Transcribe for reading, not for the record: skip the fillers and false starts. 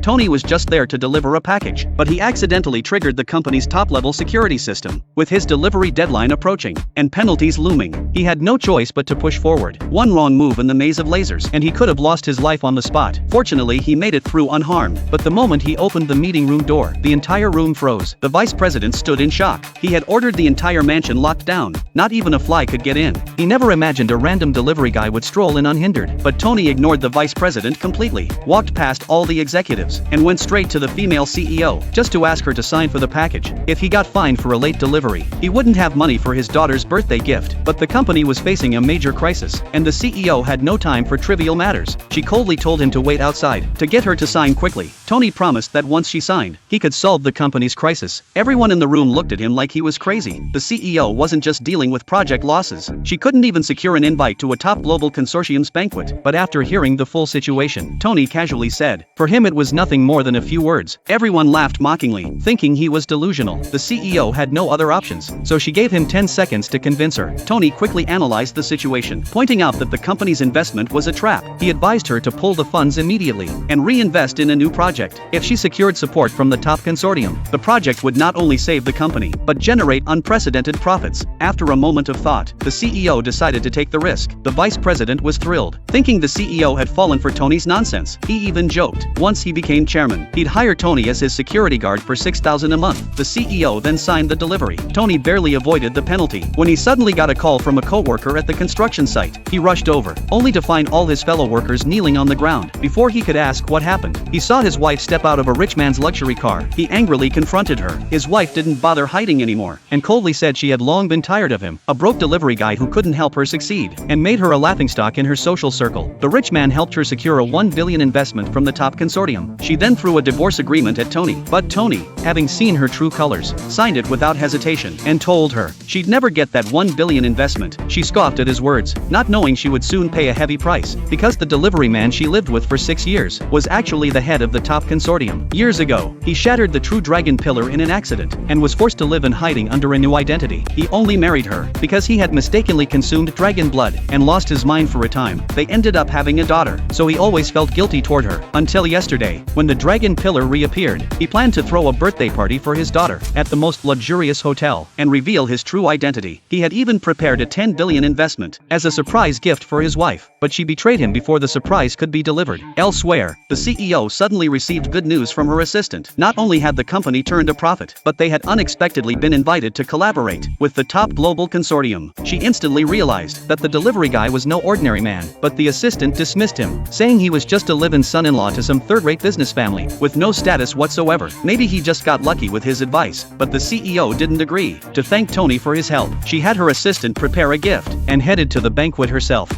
Tony was just there to deliver a package, but he accidentally triggered the company's top-level security system. With his delivery deadline approaching, and penalties looming, he had no choice but to push forward. One wrong move in the maze of lasers, and he could have lost his life on the spot. Fortunately, he made it through unharmed, but the moment he opened the meeting room door, the entire room froze. The vice president stood in shock. He had ordered the entire mansion locked down. Not even a fly could get in. He never imagined a random delivery guy would stroll in unhindered. But Tony ignored the vice president completely, walked past all the executives, and went straight to the female CEO, just to ask her to sign for the package. If he got fined for a late delivery, he wouldn't have money for his daughter's birthday gift. But the company was facing a major crisis, and the CEO had no time for trivial matters. She coldly told him to wait outside, to get her to sign quickly. Tony promised that once she signed, he could solve the company's crisis. Everyone in the room looked at him like he was crazy. The CEO wasn't just dealing with project losses. She couldn't even secure an invite to a top global consortium's banquet. But after hearing the full situation, Tony casually said, for him it was nothing more than a few words. Everyone laughed mockingly, thinking he was delusional. The CEO had no other options, so she gave him 10 seconds to convince her. Tony quickly analyzed the situation, pointing out that the company's investment was a trap. He advised her to pull the funds immediately and reinvest in a new project. If she secured support from the top consortium, the project would not only save the company, but generate unprecedented profits. After a moment of thought, the CEO decided to take the risk. The vice president was thrilled, thinking the CEO had fallen for Tony's nonsense. He even joked, once he became chairman, he'd hire Tony as his security guard for $6,000 a month. The CEO then signed the delivery. Tony barely avoided the penalty when he suddenly got a call from a co-worker at the construction site. He rushed over, only to find all his fellow workers kneeling on the ground. Before he could ask what happened, he saw his wife step out of a rich man's luxury car. He angrily confronted her. His wife didn't bother hiding anymore, and coldly said she had long been tired of him, a broke delivery guy who couldn't help her succeed, and made her a laughingstock in her social circle. The rich man helped her secure a $1 billion investment from the top consortium. She then threw a divorce agreement at Tony, but Tony, having seen her true colors, signed it without hesitation, and told her she'd never get that $1 billion investment. She scoffed at his words, not knowing she would soon pay a heavy price, because the delivery man she lived with for 6 years was actually the head of the top consortium. Years ago, he shattered the true dragon pillar in an accident, and was forced to live in hiding under a new identity. He only married her because he had mistakenly consumed dragon blood and lost his mind for a time. They ended up having a daughter, so he always felt guilty toward her, until yesterday, when the dragon pillar reappeared. He planned to throw a birthday party for his daughter at the most luxurious hotel and reveal his true identity. He had even prepared a $10 billion investment as a surprise gift for his wife, but she betrayed him before the surprise could be delivered. Elsewhere, the CEO suddenly received good news from her assistant. Not only had the company turned a profit, but they had unexpectedly been invited to collaborate with the top global consortium. She instantly realized that the delivery guy was no ordinary man, but the assistant dismissed him, saying he was just a live-in son-in-law to some third-rate business family with no status whatsoever. Maybe he just got lucky with his advice, but the CEO didn't agree. To thank Tony for his help, she had her assistant prepare a gift and headed to the banquet herself.